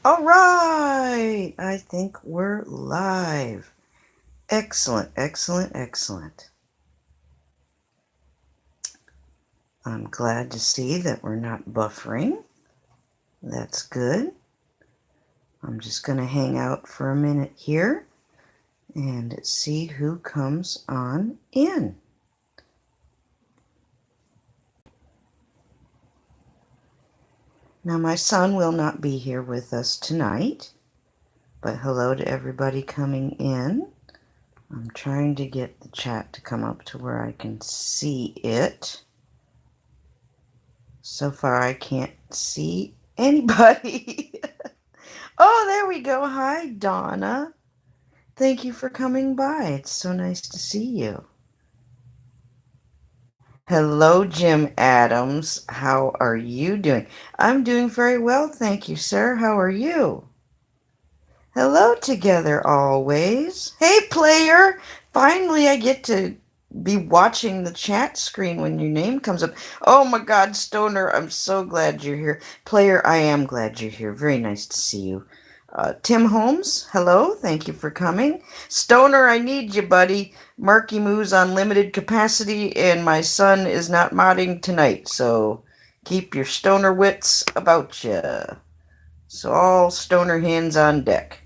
All right, I think we're live. Excellent, excellent, excellent. I'm glad to see that we're not buffering. That's good. I'm just going to hang out for a minute here and see who comes on in. Now, my son will not be here with us tonight, but hello to everybody coming in. I'm trying to get the chat to come up to where I can see it. So far, I can't see anybody. Oh, there we go. Hi, Donna. Thank you for coming by. It's so nice to see you. Hello, Jim Adams. How are you doing? I'm doing very well, thank you, sir. How are you? Hello together always. Hey, player. Finally, I get to be watching the chat screen when your name comes up. Oh my God, Stoner, I'm so glad you're here. Player, I am glad you're here. Very nice to see you. Tim Holmes, hello. Thank you for coming. Stoner, I need you, buddy. Marky Moo's on limited capacity, and my son is not modding tonight, so keep your stoner wits about you. So all stoner hands on deck.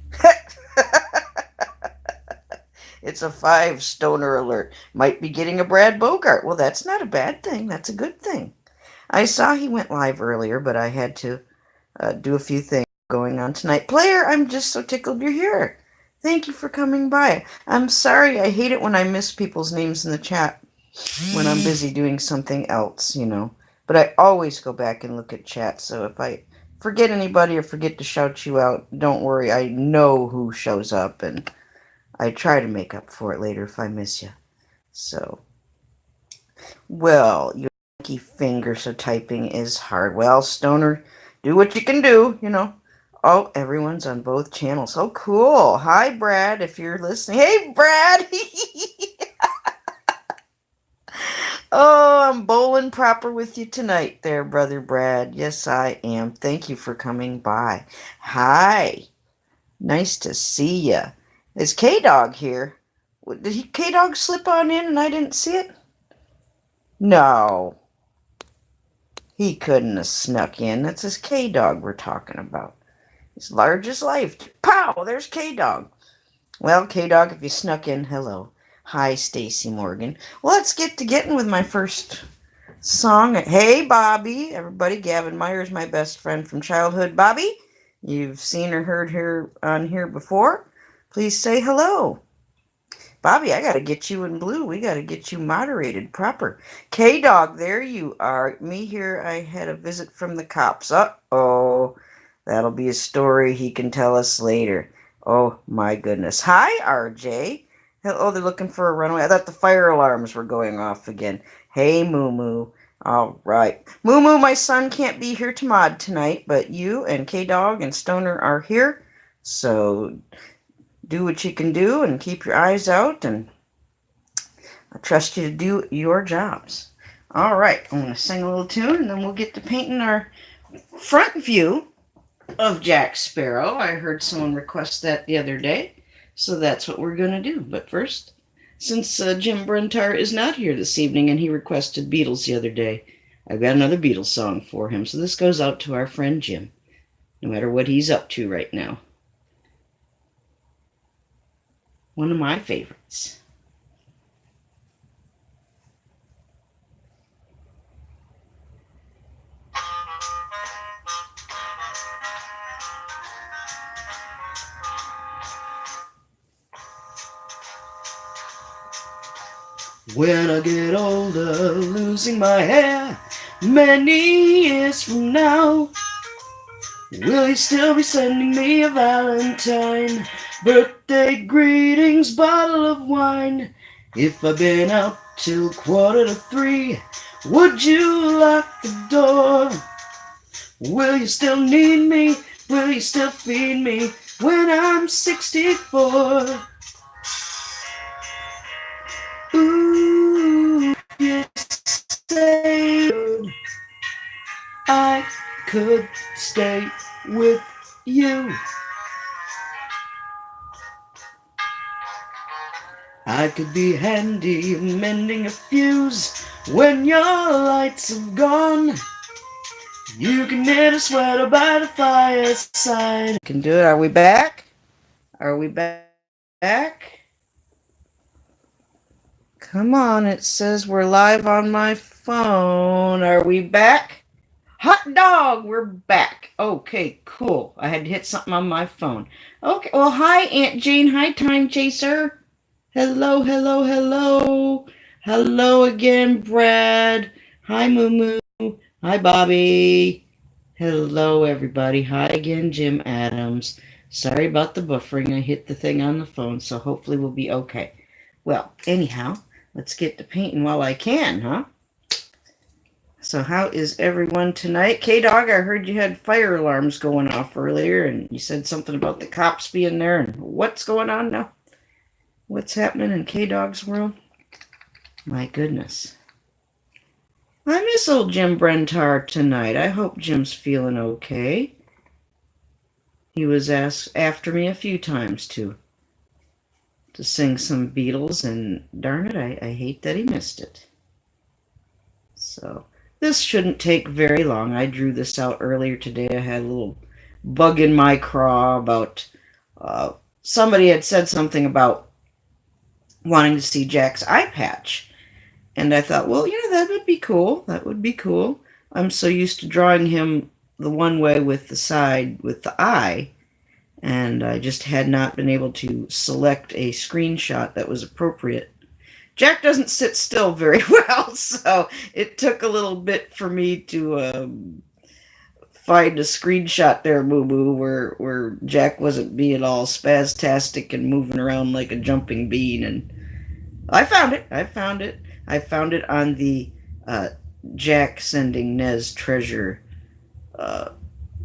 It's a 5 stoner alert. Might be getting a Brad Bogart. Well, that's not a bad thing. That's a good thing. I saw he went live earlier, but I had to do a few things going on tonight. Player, I'm just so tickled you're here. Thank you for coming by. I'm sorry, I hate it when I miss people's names in the chat when I'm busy doing something else. But I always go back and look at chat, so if I forget anybody or forget to shout you out, don't worry. I know who shows up, and I try to make up for it later if I miss you. So, well, your lucky finger, so typing is hard. Well, Stoner, do what you can do. Oh, everyone's on both channels. Oh, cool. Hi, Brad, if you're listening. Hey, Brad. Oh, I'm bowling proper with you tonight there, Brother Brad. Yes, I am. Thank you for coming by. Hi. Nice to see you. Is K-Dog here? Did K-Dog slip on in and I didn't see it? No. He couldn't have snuck in. That's his K-Dog we're talking about. He's large as life. Pow! There's K-Dog. Well, K-Dog, if you snuck in, hello. Hi, Stacy Morgan. Well, let's get to getting with my first song. Hey, Bobby. Everybody, Gavin Myers, my best friend from childhood. Bobby, you've seen or heard her on here before. Please say hello. Bobby, I got to get you in blue. We got to get you moderated proper. K-Dog, there you are. Me here, I had a visit from the cops. Uh-oh. That'll be a story he can tell us later. Oh, my goodness. Hi, RJ. Oh, they're looking for a runaway. I thought the fire alarms were going off again. Hey, Moo Moo. All right. Moo Moo, my son can't be here to mod tonight, but you and K-Dog and Stoner are here. So do what you can do and keep your eyes out, and I trust you to do your jobs. All right, I'm going to sing a little tune, and then we'll get to painting our front view of Jack Sparrow. I heard someone request that the other day, so that's what we're going to do. But first, since Jim Brentar is not here this evening and he requested Beatles the other day, I've got another Beatles song for him. So this goes out to our friend Jim, no matter what he's up to right now. One of my favorites. When I get older, losing my hair, many years from now, will you still be sending me a Valentine, birthday greetings, bottle of wine? If I've been out till 2:45, would you lock the door? Will you still need me? Will you still feed me when I'm 64? Ooh, you say I could stay with you. I could be handy mending a fuse when your lights have gone. You can knit a sweater by the fireside. Can do it. Are we back? Are we back? Come on, it says we're live on my phone. Are we back? Hot dog, we're back. Okay, cool. I had to hit something on my phone. Okay, well, hi, Aunt Jane. Hi, Time Chaser. Hello, hello, hello. Hello again, Brad. Hi, Moo Moo. Hi, Bobby. Hello, everybody. Hi again, Jim Adams. Sorry about the buffering. I hit the thing on the phone, so hopefully we'll be okay. Well, anyhow, let's get to painting while I can, huh? So how is everyone tonight? K-Dog, I heard you had fire alarms going off earlier, and you said something about the cops being there, and what's going on now? What's happening in K-Dog's world? My goodness. I miss old Jim Brentar tonight. I hope Jim's feeling okay. He was asked after me a few times to sing some Beatles, and darn it, I hate that he missed it. So this shouldn't take very long. I drew this out earlier today. I had a little bug in my craw about somebody had said something about wanting to see Jack's eye patch. And I thought, well, that would be cool. That would be cool. I'm so used to drawing him the one way with the side with the eye, and I just had not been able to select a screenshot that was appropriate. Jack doesn't sit still very well, so it took a little bit for me to find a screenshot there, Moo Moo, where Jack wasn't being all spastastic and moving around like a jumping bean. And I found it. I found it on the Jack sending Nez treasure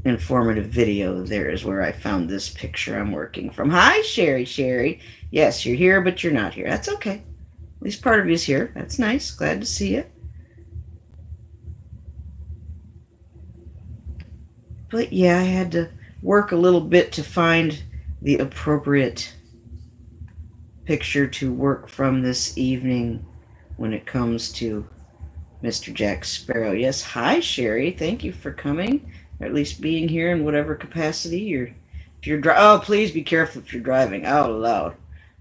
informative video. There is where I found this picture I'm working from. Hi, Sherry. Yes, you're here, but you're not here. That's okay. At least part of you's here. That's nice. Glad to see you. But yeah, I had to work a little bit to find the appropriate picture to work from this evening when it comes to Mr. Jack Sparrow. Yes, hi, Sherry. Thank you for coming, or at least being here in whatever capacity you're. If you're oh, please be careful if you're driving. Oh, Lord.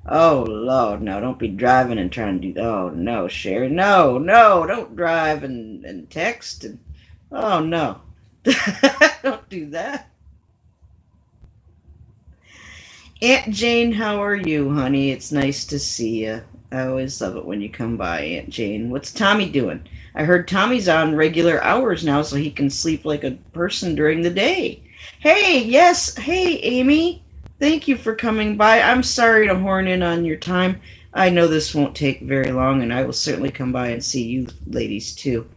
Oh, Lord, no, don't be driving and trying to do... Oh, no, Sherry, no, don't drive and text. And oh, no. Don't do that. Aunt Jane, how are you, honey? It's nice to see you. I always love it when you come by, Aunt Jane. What's Tommy doing? I heard Tommy's on regular hours now so he can sleep like a person during the day. Hey, yes, hey, Amy. Thank you for coming by. I'm sorry to horn in on your time. I know this won't take very long, and I will certainly come by and see you ladies, too.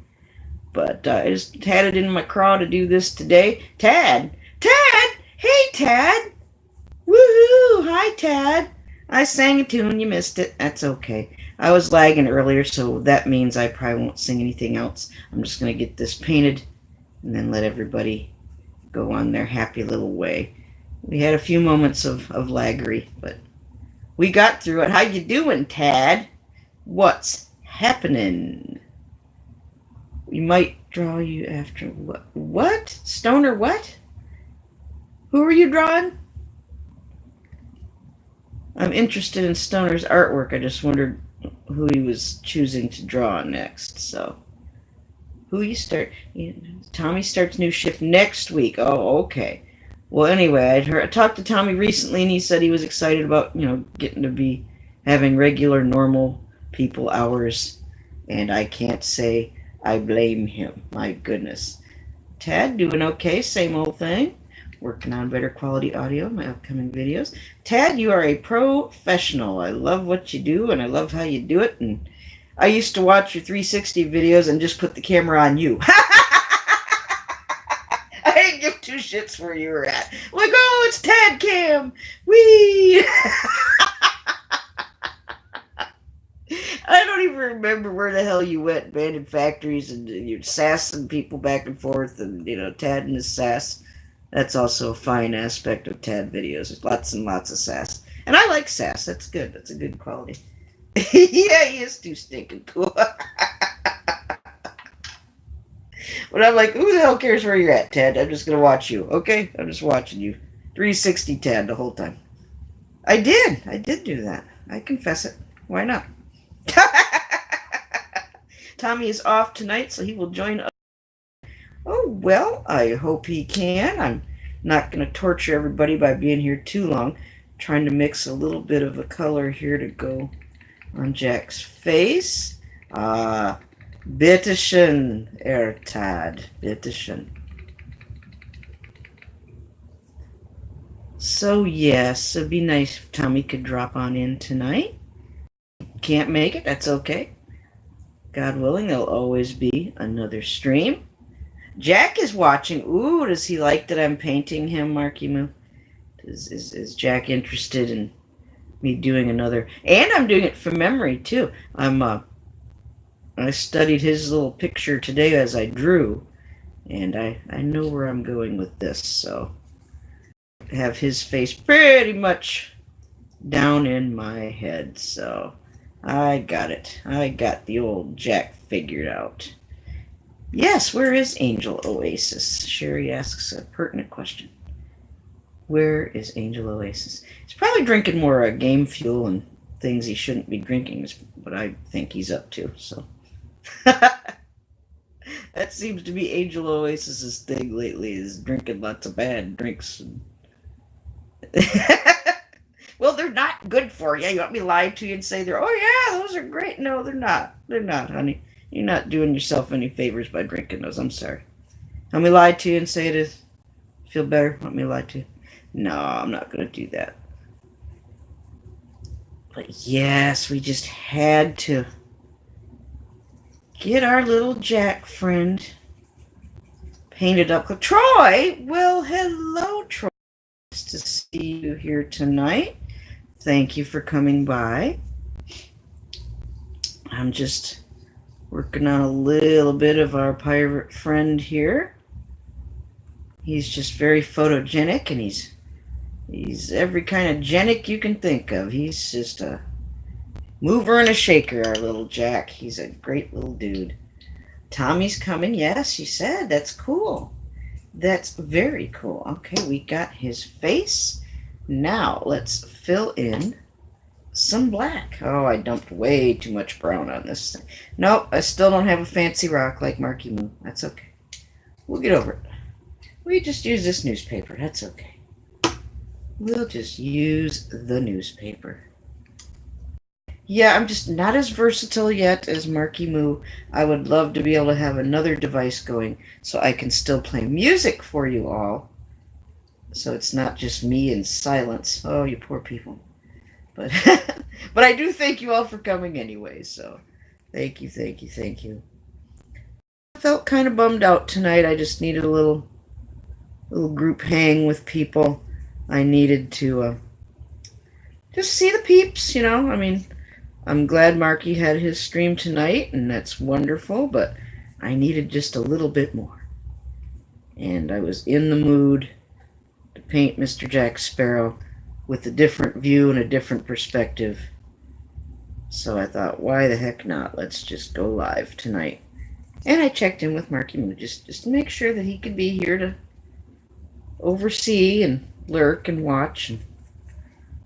But I just had it in my craw to do this today. Tad! Hey, Tad! Woohoo! Hi, Tad! I sang a tune. You missed it. That's okay. I was lagging earlier, so that means I probably won't sing anything else. I'm just going to get this painted and then let everybody go on their happy little way. We had a few moments of laggery, but we got through it. How you doing, Tad? What's happening? We might draw you after what? What? Stoner what? Who are you drawing? I'm interested in Stoner's artwork. I just wondered who he was choosing to draw next. So, who you start? Tommy starts new shift next week. Oh, okay. Well, anyway, I talked to Tommy recently, and he said he was excited about, getting to be having regular, normal people hours, and I can't say I blame him. My goodness. Tad, doing okay, same old thing. Working on better quality audio in my upcoming videos. Tad, you are a professional. I love what you do, and I love how you do it, and I used to watch your 360 videos and just put the camera on you. I didn't give two shits where you were at. Like, oh, it's Tad Cam. Whee! I don't even remember where the hell you went. Abandoned factories, and you're sassing people back and forth, and Tad and his sass. That's also a fine aspect of Tad videos. There's lots and lots of sass. And I like sass. That's good. That's a good quality. Yeah, he is too stinking cool. But I'm like, who the hell cares where you're at, Ted? I'm just going to watch you, okay? I'm just watching you. 360 Ted the whole time. I did. I did do that. I confess it. Why not? Tommy is off tonight, so he will join us. Oh, well, I hope he can. I'm not going to torture everybody by being here too long. I'm trying to mix a little bit of a color here to go on Jack's face. Bitteschön, Tad. Bitteschön. So, yes, it'd be nice if Tommy could drop on in tonight. Can't make it, that's okay. God willing, there'll always be another stream. Jack is watching. Ooh, does he like that I'm painting him, Marky Moo? Is Jack interested in me doing another? And I'm doing it from memory, too. I studied his little picture today as I drew, and I know where I'm going with this, so I have his face pretty much down in my head, so I got it. I got the old Jack figured out. Yes, where is Angel Oasis? Sherry asks a pertinent question. Where is Angel Oasis? He's probably drinking more game fuel and things he shouldn't be drinking, is what I think he's up to, so. That seems to be Angel Oasis's thing lately, is drinking lots of bad drinks. Well, they're not good for you. You want me to lie to you and say they're, oh yeah, those are great? No, they're not. They're not, honey. You're not doing yourself any favors by drinking those. I'm sorry. Want me to lie to you and say it is? Feel better? Want me to lie to you? No, I'm not going to do that. But yes, we just had to get our little Jack friend painted up. Troy! Well, hello, Troy. Nice to see you here tonight. Thank you for coming by. I'm just working on a little bit of our pirate friend here. He's just very photogenic, and he's every kind of genic you can think of. He's just a mover and a shaker, our little Jack. He's a great little dude. Tommy's coming. Yes, you said. That's cool. That's very cool. Okay, we got his face. Now, let's fill in some black. Oh, I dumped way too much brown on this thing. Nope, I still don't have a fancy rock like Marky Moo. That's okay. We'll get over it. We just use this newspaper. That's okay. We'll just use the newspaper. Yeah, I'm just not as versatile yet as Marky Moo. I would love to be able to have another device going so I can still play music for you all. So it's not just me in silence. Oh, you poor people. But but I do thank you all for coming anyway, so thank you, thank you, thank you. I felt kind of bummed out tonight. I just needed a little group hang with people. I needed to just see the peeps, you know. I mean, I'm glad Marky had his stream tonight, and that's wonderful, but I needed just a little bit more. And I was in the mood to paint Mr. Jack Sparrow with a different view and a different perspective. So I thought, why the heck not? Let's just go live tonight. And I checked in with Marky Moo just to make sure that he could be here to oversee and lurk and watch and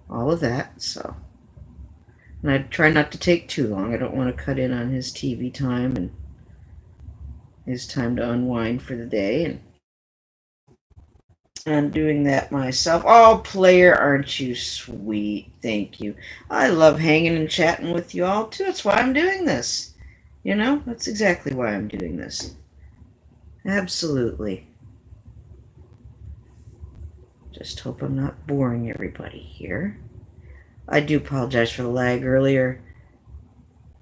all of that. So, and I try not to take too long. I don't want to cut in on his TV time and his time to unwind for the day. And I'm doing that myself. Oh, player, aren't you sweet? Thank you. I love hanging and chatting with you all, too. That's why I'm doing this. You know, that's exactly why I'm doing this. Absolutely. Just hope I'm not boring everybody here. I do apologize for the lag earlier.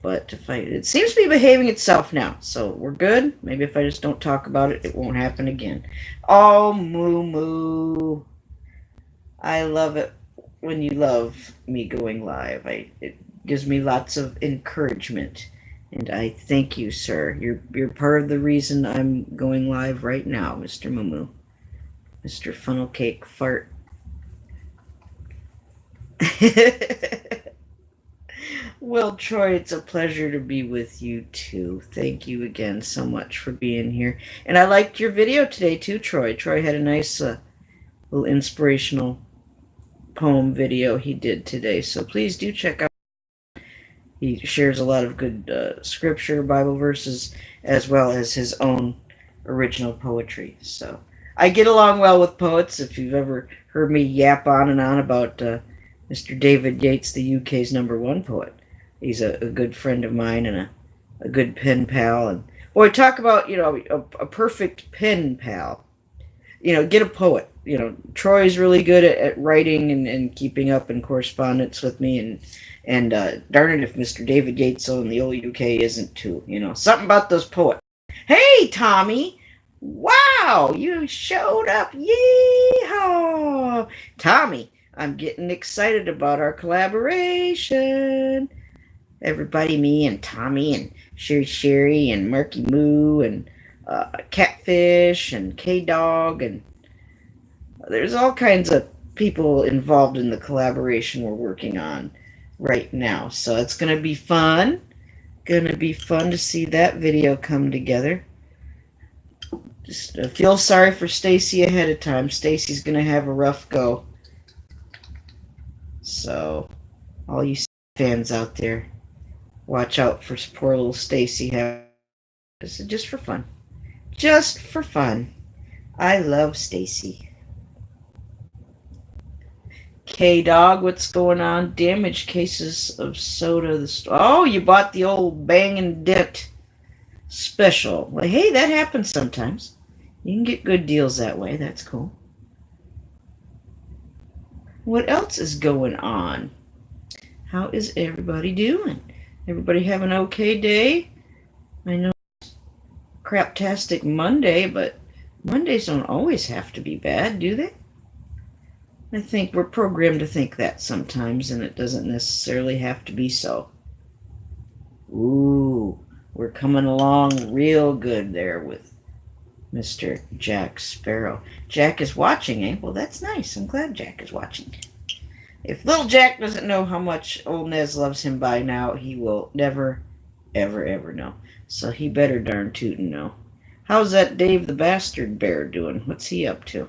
But it seems to be behaving itself now, so we're good. Maybe if I just don't talk about it, it won't happen again. Oh, Moo Moo. I love it when you love me going live. It gives me lots of encouragement. And I thank you, sir. You're part of the reason I'm going live right now, Mr. Moo Moo. Mr. Funnel Cake Fart. Well, Troy, it's a pleasure to be with you too. Thank you again so much for being here. And I liked your video today too, Troy. Troy had a nice little inspirational poem video he did today. So please do check out. He shares a lot of good scripture, Bible verses, as well as his own original poetry. So I get along well with poets. If you've ever heard me yap on and on about Mr. David Yates, the UK's #1 poet, he's a good friend of mine and a good pen pal. And boy, talk about a perfect pen pal. Get a poet. Troy's really good at writing and keeping up in correspondence with me, and darn it if Mr. David Yates in the old UK isn't too. Something about those poets. Hey, Tommy! Wow, you showed up! Yeehaw! Tommy, I'm getting excited about our collaboration. Everybody, me and Tommy and Sherry and Marky Moo and Catfish and K-Dog, and there's all kinds of people involved in the collaboration we're working on right now. So it's going to be fun. Going to be fun to see that video come together. Just feel sorry for Stacy ahead of time. Stacy's going to have a rough go. So all you fans out there, watch out for poor little Stacy. This is just for fun. Just for fun. I love Stacy. K-Dog, what's going on? Damaged cases of soda. Oh, you bought the old Bang and Dent special. Well, hey, that happens sometimes. You can get good deals that way. That's cool. What else is going on? How is everybody doing? Everybody have an okay day? I know it's craptastic Monday, but Mondays don't always have to be bad, do they? I think we're programmed to think that sometimes, and it doesn't necessarily have to be so. Ooh, we're coming along real good there with Mr. Jack Sparrow. Jack is watching, eh? Well, that's nice. I'm glad Jack is watching. If little Jack doesn't know how much old Nez loves him by now, he will never, ever, ever know. So he better darn tootin' know. How's that Dave the Bastard Bear doing? What's he up to?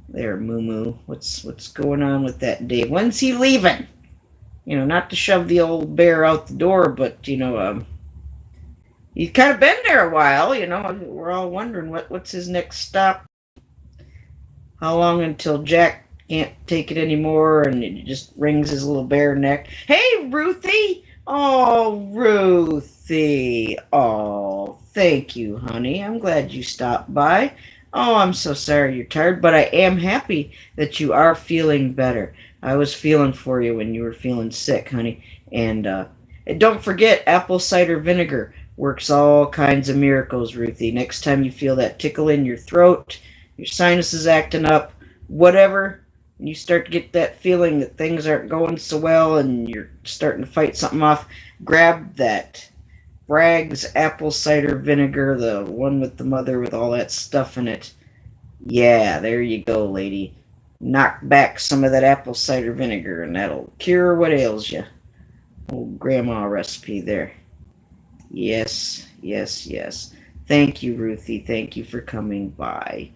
There, Moo Moo. What's going on with that Dave? When's he leaving? Not to shove the old bear out the door, but he's kind of been there a while. We're all wondering what's his next stop. How long until Jack can't take it anymore and it just wrings his little bear neck? Hey, Ruthie! Oh, Ruthie! Oh, thank you, honey. I'm glad you stopped by. Oh, I'm so sorry you're tired, but I am happy that you are feeling better. I was feeling for you when you were feeling sick, honey. And don't forget, apple cider vinegar works all kinds of miracles, Ruthie. Next time you feel that tickle in your throat, your sinuses acting up, whatever, and you start to get that feeling that things aren't going so well and you're starting to fight something off, grab that Bragg's apple cider vinegar, the one with the mother with all that stuff in it. Yeah, there you go, lady. Knock back some of that apple cider vinegar, and that'll cure what ails you. Old grandma recipe there. Yes, yes, yes. Thank you, Ruthie. Thank you for coming by.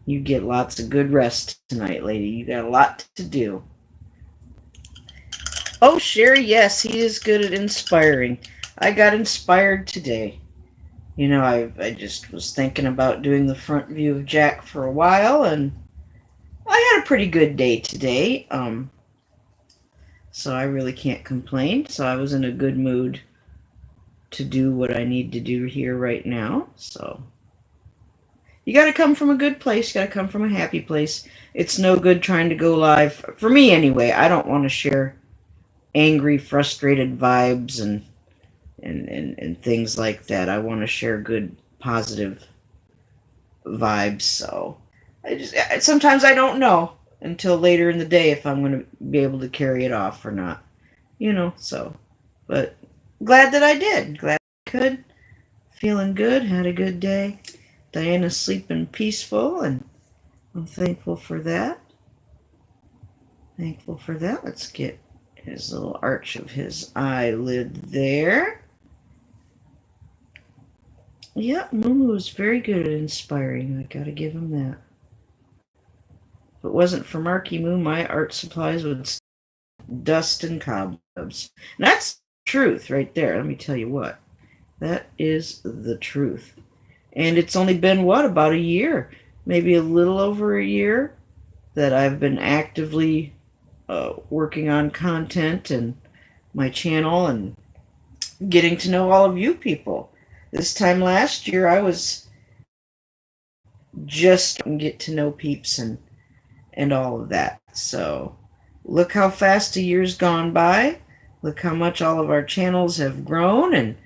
You get lots of good rest tonight, lady. You got a lot to do. Oh, Sherry, yes, he is good at inspiring. I got inspired today. I just was thinking about doing the front view of Jack for a while, and I had a pretty good day today. So I really can't complain. So I was in a good mood to do what I need to do here right now. So you got to come from a good place. You got to come from a happy place. It's no good trying to go live. For me, anyway, I don't want to share angry, frustrated vibes and things like that. I want to share good, positive vibes. So sometimes I don't know until later in the day if I'm going to be able to carry it off or not. So. But glad that I did. Glad I could. Feeling good. Had a good day. Diana's sleeping peaceful, and I'm thankful for that. Thankful for that. Let's get his little arch of his eyelid there. Yeah, Mumu is very good at inspiring. I gotta give him that. If it wasn't for Marky Moo, my art supplies would dust and cobwebs. And that's the truth right there. Let me tell you what. That is the truth. And it's only been, what, about a year? Maybe a little over a year that I've been actively working on content and my channel and getting to know all of you people. This time last year, I was just get to know peeps and all of that. So look how fast a year's gone by. Look how much all of our channels have grown and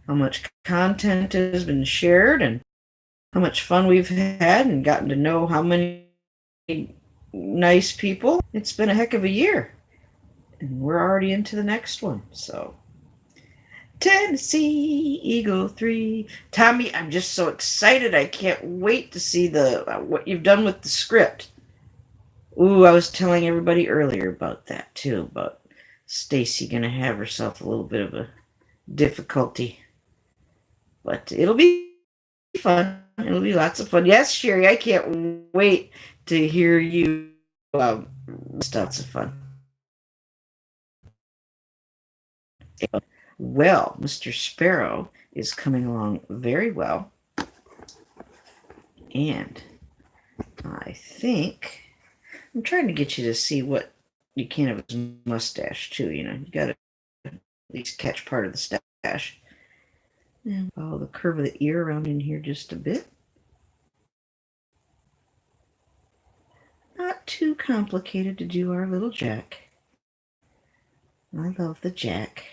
how much content has been shared and how much fun we've had and gotten to know how many nice people. It's been a heck of a year. And we're already into the next one. So Tennessee Eagle 3. Tommy, I'm just so excited. I can't wait to see what you've done with the script. Ooh, I was telling everybody earlier about that too, about Stacy gonna have herself a little bit of a difficulty. But it'll be fun. It'll be lots of fun. Yes, Sherry, I can't wait to hear you lots of fun. Well, Mr. Sparrow is coming along very well. And I think I'm trying to get you to see what you can of his mustache too. You gotta at least catch part of the stash. And follow the curve of the ear around in here just a bit. Not too complicated to do our little Jack. I love the Jack.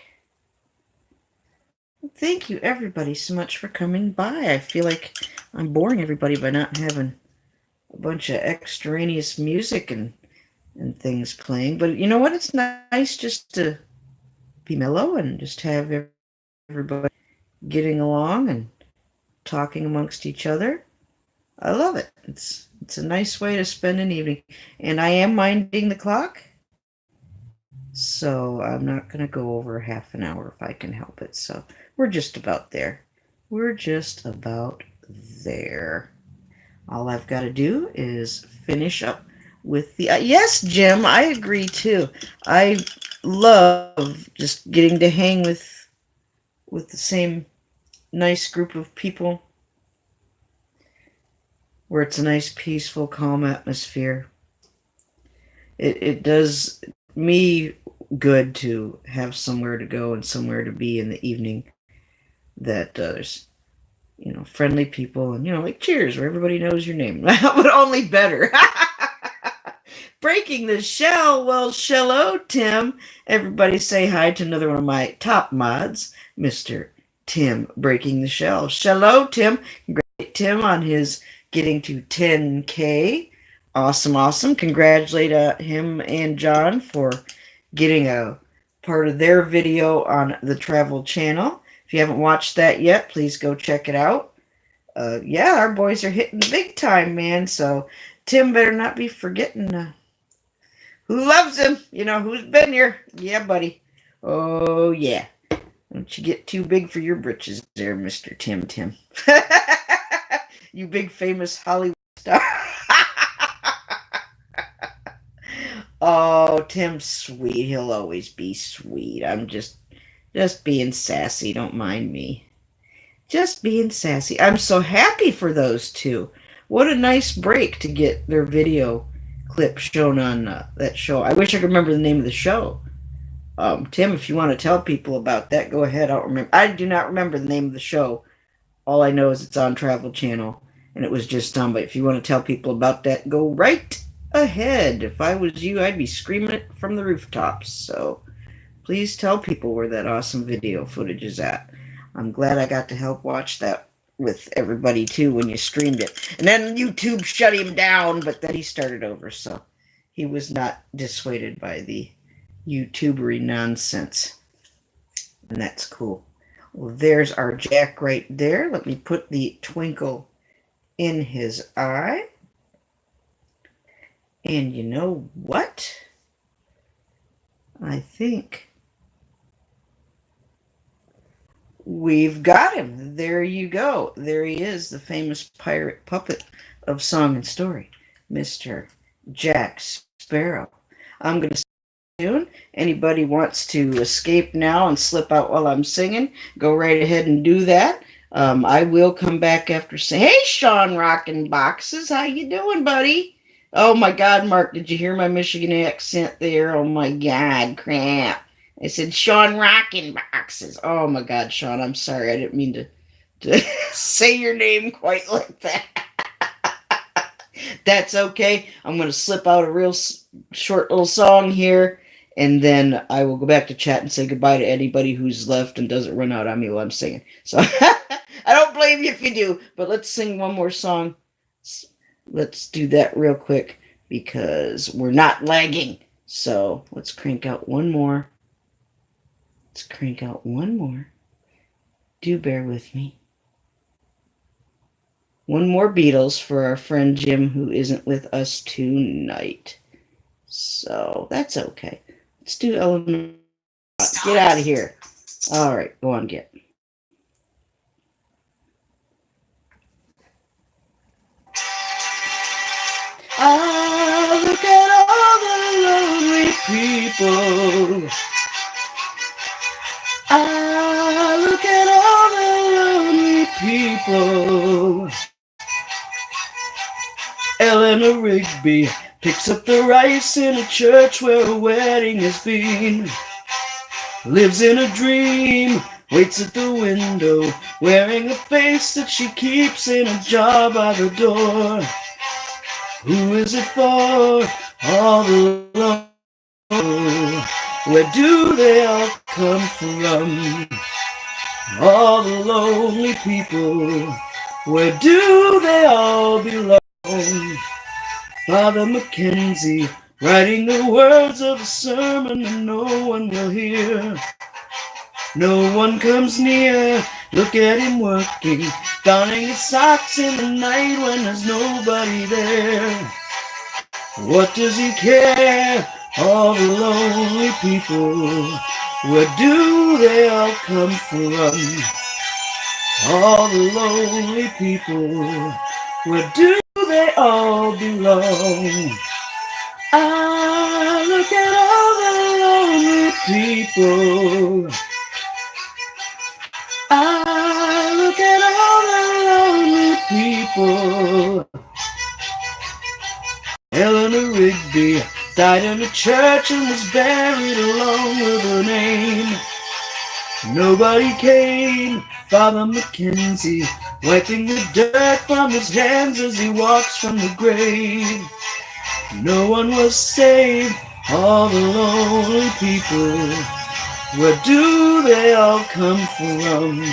Thank you everybody so much for coming by. I feel like I'm boring everybody by not having a bunch of extraneous music and things playing. But you know what? It's nice just to be mellow and just have everybody getting along and talking amongst each other. I love it. It's a nice way to spend an evening. And I am minding the clock, so I'm not going to go over half an hour if I can help it. So we're just about there. We're just about there. All I've got to do is finish up with the... yes, Jim, I agree too. I love just getting to hang with the same nice group of people where it's a nice, peaceful, calm atmosphere. It does me good to have somewhere to go and somewhere to be in the evening that there's, friendly people and, like Cheers, where everybody knows your name, but only better. Breaking the shell. Well, shello, Tim. Everybody say hi to another one of my top mods, Mr. Tim Breaking the Shell. Shello, Tim. Congratulate Tim on his getting to 10K. Awesome. Congratulate him and John for getting a part of their video on the Travel Channel. If you haven't watched that yet, please go check it out. Yeah, our boys are hitting big time, man. So Tim better not be forgetting who loves him. Who's been here. Yeah, buddy. Oh, yeah. Don't you get too big for your britches there, Mr. Tim. You big famous Hollywood star. Oh, Tim's sweet. He'll always be sweet. I'm just being sassy. Don't mind me. Just being sassy. I'm so happy for those two. What a nice break to get their video clip shown on that show. I wish I could remember the name of the show. Tim, if you want to tell people about that, go ahead. I do not remember the name of the show. All I know is it's on Travel Channel, and it was just on. But if you want to tell people about that, go right ahead. If I was you, I'd be screaming it from the rooftops. So please tell people where that awesome video footage is at. I'm glad I got to help watch that with everybody too when you streamed it. And then YouTube shut him down, but then he started over, so he was not dissuaded by the YouTubery nonsense. And that's cool. Well, there's our Jack right there. Let me put the twinkle in his eye. And you know what? I think we've got him. There you go. There he is, the famous pirate puppet of song and story, Mr. Jack Sparrow. I'm going to soon. Anybody wants to escape now and slip out while I'm singing, go right ahead and do that. I will come back after saying, "Hey, Sean Rockin' Boxes, how you doing, buddy?" Oh my God, Mark, did you hear my Michigan accent there? Oh my God, crap! I said Sean Rockin' Boxes. Oh my God, Sean, I'm sorry, I didn't mean to say your name quite like that. That's okay. I'm going to slip out a real short little song here, and then I will go back to chat and say goodbye to anybody who's left and doesn't run out on me while I'm singing. So I don't blame you if you do, but let's sing one more song. Let's do that real quick because we're not lagging. So let's crank out one more. Let's crank out one more. Do bear with me. One more Beatles for our friend Jim, who isn't with us tonight. So that's okay. Let's do Eleanor. Get out of here. All right, go on, get. Ah, look at all the lonely people. Ah, look at all the lonely people. Eleanor Rigby picks up the rice in a church where a wedding has been. Lives in a dream, waits at the window, wearing a face that she keeps in a jar by the door. Who is it for? All the lonely. Where do they all come from? All the lonely people. Where do they all belong? Father Mackenzie, writing the words of a sermon that no one will hear. No one comes near, look at him working, donning his socks in the night when there's nobody there. What does he care? All the lonely people, where do they all come from? All the lonely people, where do they all belong? Ah, look at all the lonely people. Ah, look at all the lonely people. Eleanor Rigby died in a church and was buried along with her name. Nobody came. Father Mackenzie wiping the dirt from his hands as he walks from the grave. No one was saved. All the lonely people. Where do they all come from?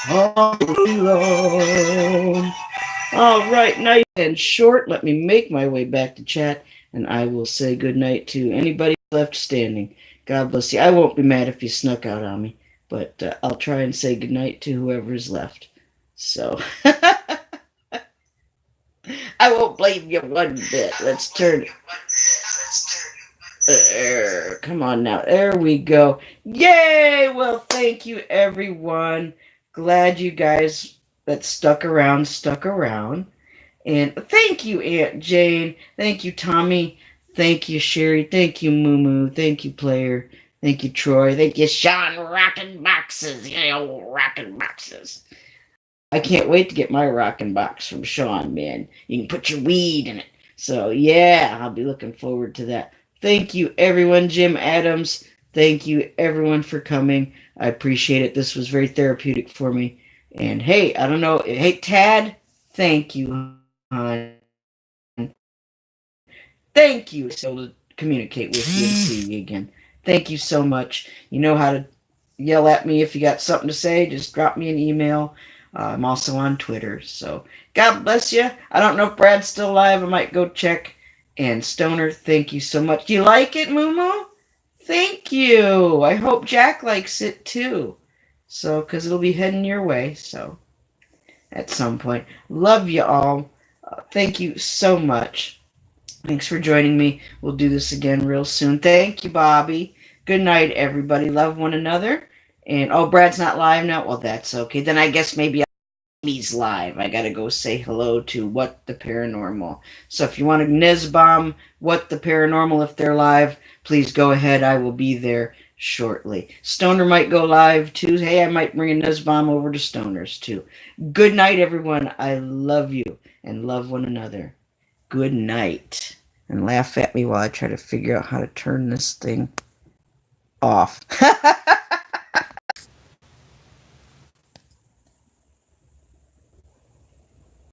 All alone. All right, nice and short. Let me make my way back to chat, and I will say goodnight to anybody left standing. God bless you. I won't be mad if you snuck out on me, but I'll try and say goodnight to whoever's left. So I won't blame you one bit. Let's turn. Come on now. There we go. Yay! Well, thank you, everyone. Glad you guys that stuck around stuck around. And thank you, Aunt Jane. Thank you, Tommy. Thank you, Sherry. Thank you, Moo Moo. Thank you, Player. Thank you, Troy. Thank you, Sean Rockin' Boxes. Yeah, old Rockin' Boxes. I can't wait to get my rockin' box from Sean, man. You can put your weed in it. So, yeah, I'll be looking forward to that. Thank you, everyone. Jim Adams, thank you, everyone, for coming. I appreciate it. This was very therapeutic for me. And hey, I don't know. Hey, Tad, thank you, hon. Thank you. So to communicate with you and see you again. Thank you so much. You know how to yell at me if you got something to say. Just drop me an email. I'm also on Twitter. So God bless you. I don't know if Brad's still alive. I might go check. And Stoner, thank you so much. Do you like it, Moo Moo? Thank you. I hope Jack likes it too. So, because it'll be heading your way. So, at some point. Love you all. Thank you so much. Thanks for joining me. We'll do this again real soon. Thank you, Bobby. Good night, everybody. Love one another. And oh, Brad's not live now. Well, that's okay. Then I guess maybe he's live. I gotta go say hello to What the Paranormal. So if you want to Nizbomb What the Paranormal if they're live, please go ahead. I will be there shortly. Stoner might go live too. Hey, I might bring a Nizbomb over to Stoner's too. Good night, everyone. I love you and love one another. Good night. And laugh at me while I try to figure out how to turn this thing off.